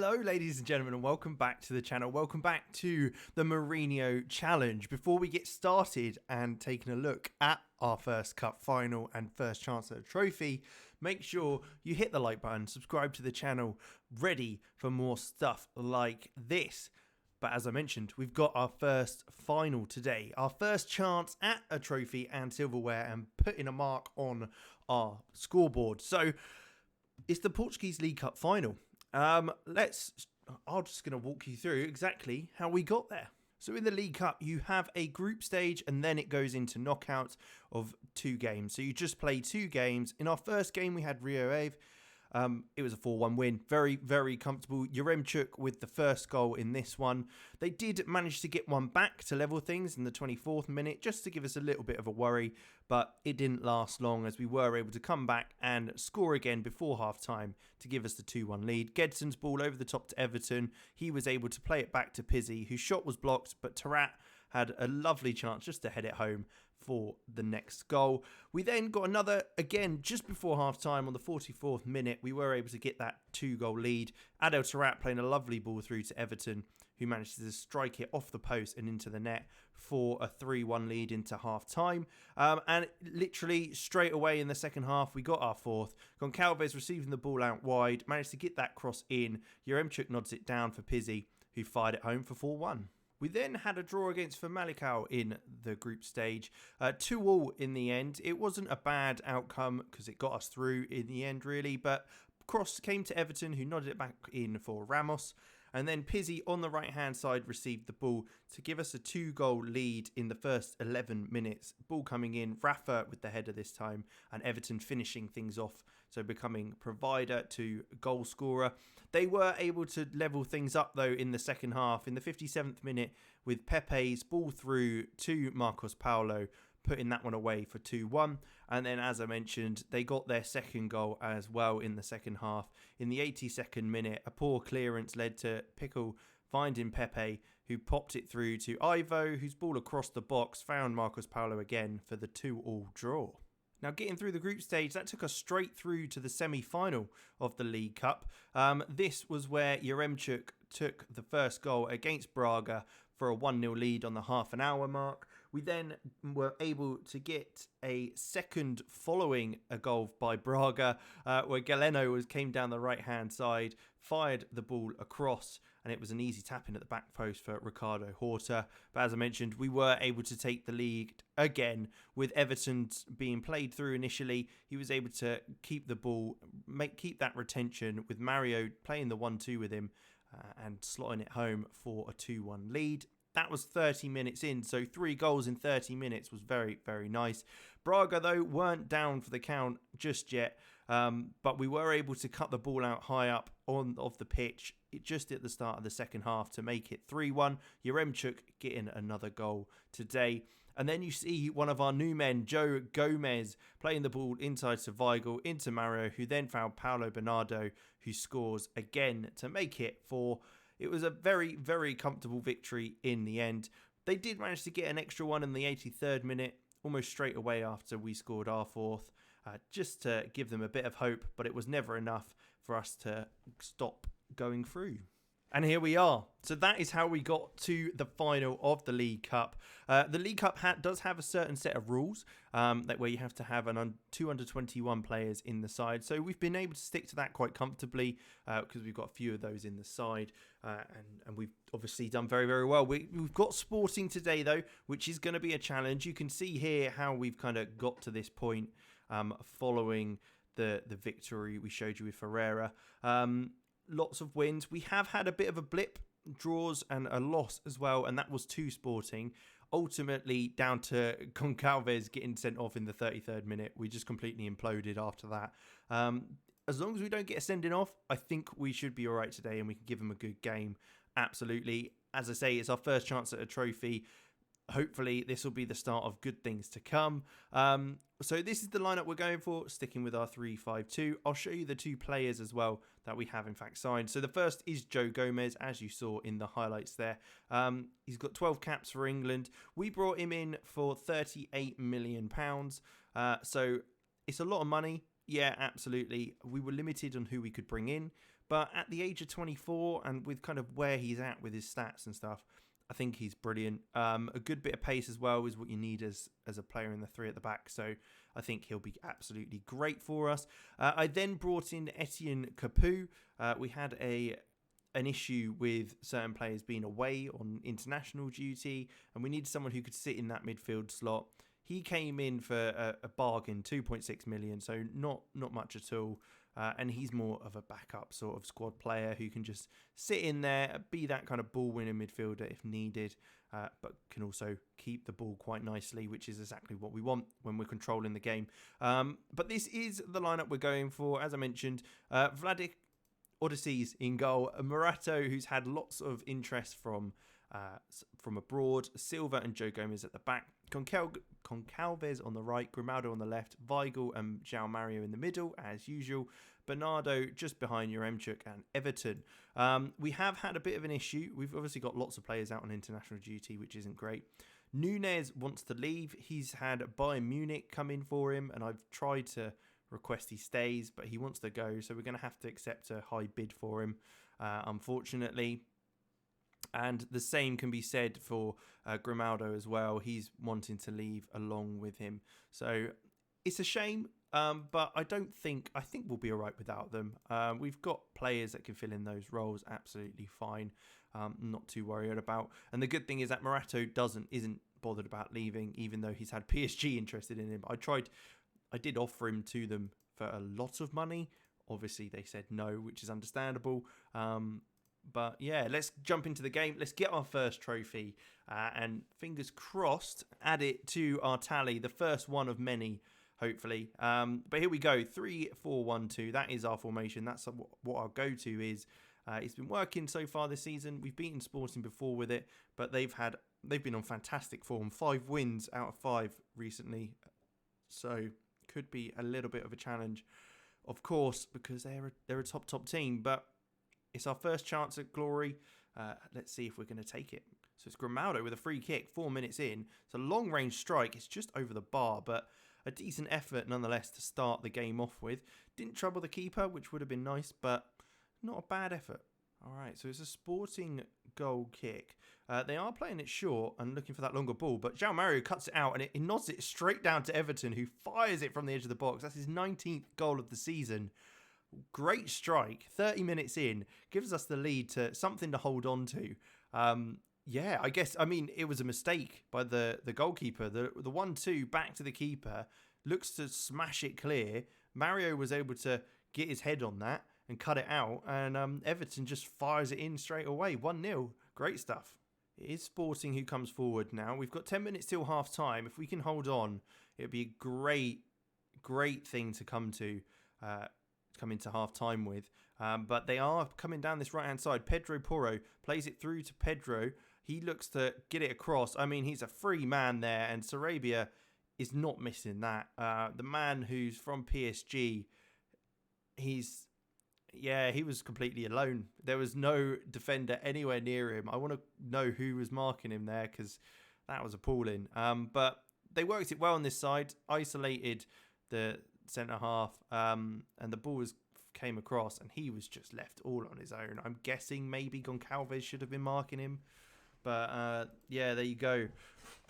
Hello, ladies and gentlemen, and welcome back to the channel. Welcome back to the Mourinho Challenge. Before we get started and taking a look at our first cup final and first chance at a trophy, make sure you hit the like button, subscribe to the channel, ready for more stuff like this. But as I mentioned, we've got our first final today, our first chance at a trophy and silverware and putting a mark on our scoreboard. So it's the Portuguese League Cup final. I'm just going to walk you through exactly how we got there. So in the League Cup, you have a group stage and then it goes into knockouts of 2 games. So you just play 2 games. In our first game, we had Rio Ave. It was a 4-1 win. Very, very comfortable. Yaremchuk with the first goal in this one. They did manage to get one back to level things in the 24th minute, just to give us a little bit of a worry, but it didn't last long as we were able to come back and score again before half-time to give us the 2-1 lead. Gedson's ball over the top to Everton. He was able to play it back to Pizzi, whose shot was blocked, but Tarat had a lovely chance just to head it home for the next goal. We then got another, again, just before half-time on the 44th minute. We were able to get that 2-goal lead. Adel Tarat playing a lovely ball through to Everton, who managed to strike it off the post and into the net for a 3-1 lead into half-time. And literally straight away in the second half, we got our fourth. Goncalves receiving the ball out wide, managed to get that cross in. Yaremchuk nods it down for Pizzi, who fired it home for 4-1. We then had a draw against Famalicão in the group stage, 2-2 in the end. It wasn't a bad outcome because it got us through in the end, really, but cross came to Everton, who nodded it back in for Ramos. And then Pizzi on the right-hand side received the ball to give us a 2-goal lead in the first 11 minutes. Ball coming in, Rafa with the header this time, and Everton finishing things off, so becoming provider to goal scorer. They were able to level things up, though, in the second half. In the 57th minute, with Pepe's ball through to Marcos Paulo, putting that one away for 2-1. And then, as I mentioned, they got their second goal as well in the second half. In the 82nd minute, a poor clearance led to Pickle finding Pepe, who popped it through to Ivo, whose ball across the box found Marcos Paulo again for the 2-2 draw. Now, getting through the group stage, that took us straight through to the semi-final of the League Cup. This was where Yaremchuk took the first goal against Braga for a 1-0 lead on the half-an-hour mark. We then were able to get a second following a goal by Braga, where Galeno came down the right-hand side, fired the ball across, and it was an easy tap-in at the back post for Ricardo Horta. But as I mentioned, we were able to take the lead again with Everton being played through initially. He was able to keep the ball, keep that retention with Mario playing the 1-2 with him, and slotting it home for a 2-1 lead. That was 30 minutes in, so 3 goals in 30 minutes was very, very nice. Braga, though, weren't down for the count just yet, but we were able to cut the ball out high up of the pitch just at the start of the second half to make it 3-1. Yaremchuk getting another goal today. And then you see one of our new men, Joe Gomez, playing the ball inside to Weigl, into Mario, who then found Paulo Bernardo, who scores again to make it 4. It was a very, very comfortable victory in the end. They did manage to get an extra one in the 83rd minute, almost straight away after we scored our 4th, just to give them a bit of hope, but it was never enough for us to stop going through. And here we are. So that is how we got to the final of the League Cup. The League Cup does have a certain set of rules where you have to have 2 under-21 players in the side. So we've been able to stick to that quite comfortably because we've got a few of those in the side. And we've obviously done very, very well. We've got Sporting today, though, which is going to be a challenge. You can see here how we've kind of got to this point following the victory we showed you with Ferreira. Lots of wins. We have had a bit of a blip, draws and a loss as well, and that was to Sporting. Ultimately, down to Goncalves getting sent off in the 33rd minute. We just completely imploded after that. As long as we don't get a sending off, I think we should be all right today and we can give them a good game. Absolutely. As I say, it's our first chance at a trophy. Hopefully, this will be the start of good things to come. So this is the lineup we're going for, sticking with our 3-5-2. I'll show you the 2 players as well that we have in fact signed. So the first is Joe Gomez, as you saw in the highlights there. He's got 12 caps for England. We brought him in for £38 million. So it's a lot of money. Yeah, absolutely. We were limited on who we could bring in, but at the age of 24 and with kind of where he's at with his stats and stuff, I think he's brilliant. A good bit of pace as well is what you need as a player in the three at the back. So I think he'll be absolutely great for us. I then brought in Etienne Capoue. We had an issue with certain players being away on international duty, and we needed someone who could sit in that midfield slot. He came in for a bargain, 2.6 million, so not much at all. And he's more of a backup sort of squad player who can just sit in there, be that kind of ball-winning midfielder if needed, but can also keep the ball quite nicely, which is exactly what we want when we're controlling the game. But this is the lineup we're going for. As I mentioned, Vladik Odysseys in goal, Morato, who's had lots of interest from abroad, Silva and Joe Gomez at the back, Concalves on the right, Grimaldo on the left, Weigl and João Mario in the middle, as usual, Bernardo just behind Yaremchuk and Everton. We have had a bit of an issue. We've obviously got lots of players out on international duty, which isn't great. Nunez wants to leave. He's had Bayern Munich come in for him, and I've tried to request he stays, but he wants to go, so we're going to have to accept a high bid for him, unfortunately. And the same can be said for Grimaldo as well. He's wanting to leave along with him. So it's a shame, but I think we'll be all right without them. We've got players that can fill in those roles absolutely fine. Not too worried about. And the good thing is that Morato isn't bothered about leaving, even though he's had PSG interested in him. I did offer him to them for a lot of money. Obviously, they said no, which is understandable. But yeah, let's jump into the game. Let's get our first trophy and fingers crossed, add it to our tally. The first one of many, hopefully. But here we go. 3-4-1-2. That is our formation. That's what our go-to is. It's been working so far this season. We've beaten Sporting before with it, but they've been on fantastic form. 5 wins out of 5 recently. So could be a little bit of a challenge, of course, because they're a top team. But it's our first chance at glory. Let's see if we're going to take it. So it's Grimaldo with a free kick 4 minutes in. It's a long-range strike. It's just over the bar, but a decent effort nonetheless to start the game off with. Didn't trouble the keeper, which would have been nice, but not a bad effort. All right, so it's a Sporting goal kick. They are playing it short and looking for that longer ball, but João Mario cuts it out and he nods it straight down to Everton, who fires it from the edge of the box. That's his 19th goal of the season. Great strike, 30 minutes in, gives us the lead to something to hold on to. Yeah, it was a mistake by the goalkeeper. The 1-2 back to the keeper, looks to smash it clear. Mario was able to get his head on that and cut it out, and Everton just fires it in straight away. 1-0, great stuff. It is Sporting who comes forward now. We've got 10 minutes till half time. If we can hold on, it'd be a great thing to come into half time with. But they are coming down this right hand side. Pedro Porro plays it through to Pedro. He looks to get it across. I mean, he's a free man there, and Sarabia is not missing that. The man who's from PSG, he was completely alone. There was no defender anywhere near him. I want to know who was marking him there, because that was appalling. But they worked it well on this side, isolated the centre half, and the ball came across, and he was just left all on his own. I'm guessing maybe Goncalves should have been marking him, but yeah, there you go.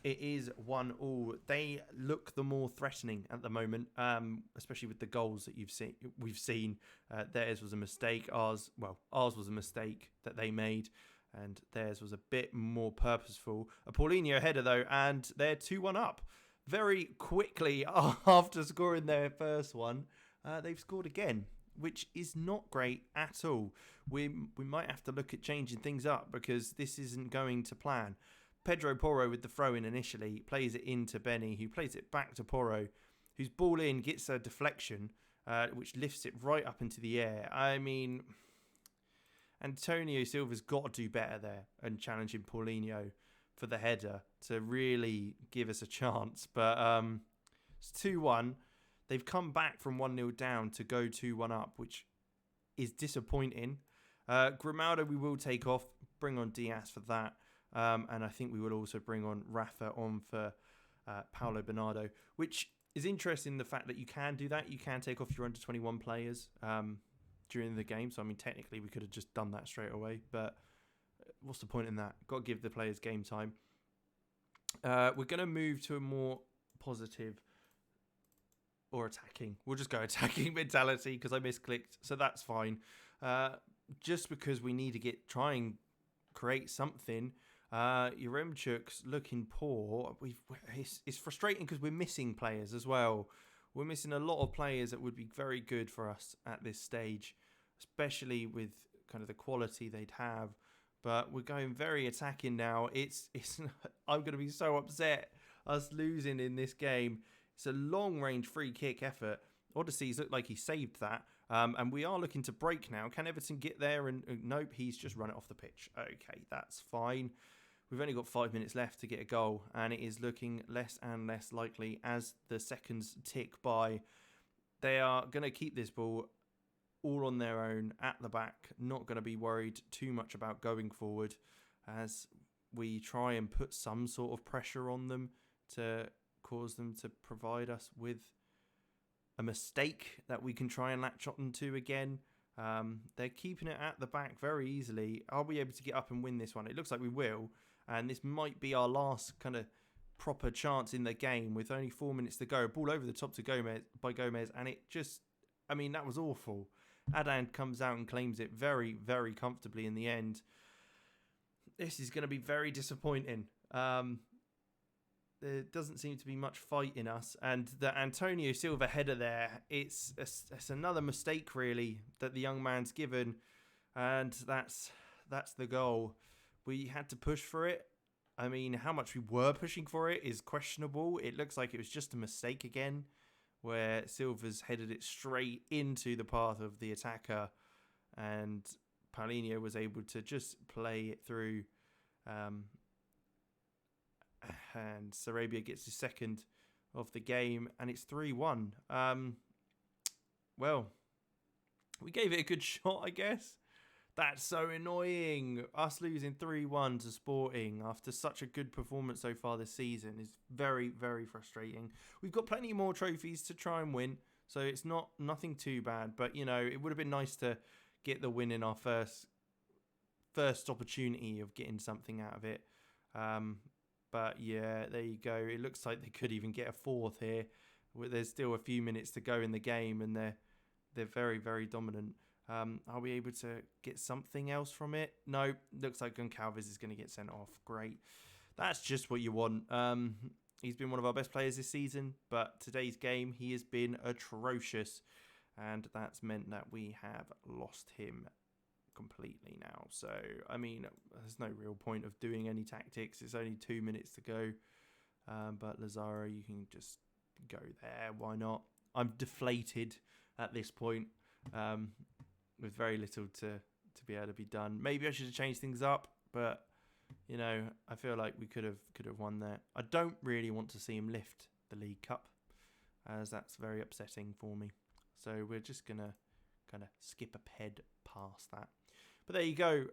It is 1-1. They look the more threatening at the moment, especially with the goals that we've seen. Theirs was a mistake. Ours was a mistake that they made, and theirs was a bit more purposeful. A Paulinho header though, and they're 2-1 up. Very quickly after scoring their first one, they've scored again, which is not great at all. We might have to look at changing things up, because this isn't going to plan. Pedro Porro with the throw-in initially, plays it into Benny, who plays it back to Porro, whose ball in gets a deflection, which lifts it right up into the air. I mean, Antonio Silva's got to do better there and challenging Paulinho for the header to really give us a chance. But it's 2-1. They've come back from 1-0 down to go 2-1 up, which is disappointing. Grimaldo we will take off, bring on Diaz for that. And I think we will also bring on Rafa on for Paulo Bernardo, which It's interesting the fact that you can do that. You can take off your under 21 players during the game. So, I mean, technically, we could have just done that straight away. But what's the point in that? Got to give the players game time. We're going to move to a more positive or attacking. We'll just go attacking mentality because I misclicked. So that's fine. Just because we need to try and create something. Yaremchuk's looking poor. It's frustrating because we're missing players as well. We're missing a lot of players that would be very good for us at this stage, especially with kind of the quality they'd have. But we're going very attacking now. I'm going to be so upset us losing in this game. It's a long-range free kick effort. Odyssey's looked like he saved that. And we are looking to break now. Can Everton get there? And nope, he's just run it off the pitch. Okay, that's fine. We've only got 5 minutes left to get a goal. And it is looking less and less likely as the seconds tick by. They are going to keep this ball all on their own at the back. Not going to be worried too much about going forward as we try and put some sort of pressure on them to cause them to provide us with a mistake that we can try and latch on to again. They're keeping it at the back very easily. Are we able to get up and win this one? It looks like we will. And this might be our last kind of proper chance in the game with only 4 minutes to go. Ball over the top to Gomez. And it just, I mean, that was awful. Adan comes out and claims it very, very comfortably in the end. This is going to be very disappointing. There doesn't seem to be much fight in us. And the Antonio Silva header there, it's another mistake, really, that the young man's given. And that's the goal. We had to push for it. I mean, how much we were pushing for it is questionable. It looks like it was just a mistake again, where Silva's headed it straight into the path of the attacker. And Paulinho was able to just play it through. And Sarabia gets his second of the game, and it's 3-1. Well, we gave it a good shot, I guess. That's so annoying. Us losing 3-1 to Sporting after such a good performance so far this season is very, very frustrating. We've got plenty more trophies to try and win, so it's nothing too bad. But, you know, it would have been nice to get the win in our first opportunity of getting something out of it. But yeah, there you go. It looks like they could even get a fourth here. There's still a few minutes to go in the game, and they're very, very dominant. Are we able to get something else from it? No. Looks like Goncalves is going to get sent off. Great. That's just what you want. He's been one of our best players this season, but today's game, he has been atrocious. And that's meant that we have lost him completely now. So, I mean, there's no real point of doing any tactics. It's only 2 minutes to go. But Lazaro, you can just go there. Why not? I'm deflated at this point. With very little to be able to be done. Maybe I should have changed things up, but you know, I feel like we could have won there. I don't really want to see him lift the League Cup, as that's very upsetting for me. So we're just gonna kind of skip ahead past that. But there you go.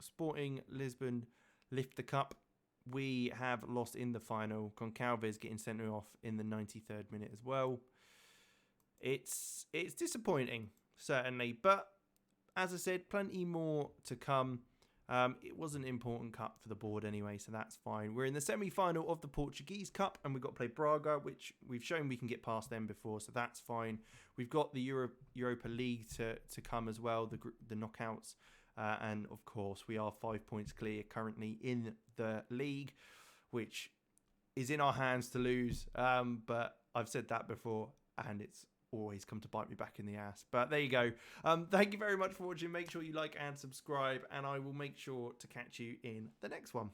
Sporting Lisbon lift the cup. We have lost in the final. Goncalves getting sent off in the 93rd minute as well. It's disappointing, certainly. But as I said, plenty more to come. It was an important cup for the board anyway, so that's fine. We're in the semi-final of the Portuguese Cup, and we've got to play Braga, which we've shown we can get past them before, so that's fine. We've got the Europa League to come as well, the knockouts. And, of course, we are 5 points clear currently in the league, which is in our hands to lose. But I've said that before, and it's always come to bite me back in the ass. But there you go. Thank you very much for watching. Make sure you like and subscribe, and I will make sure to catch you in the next one.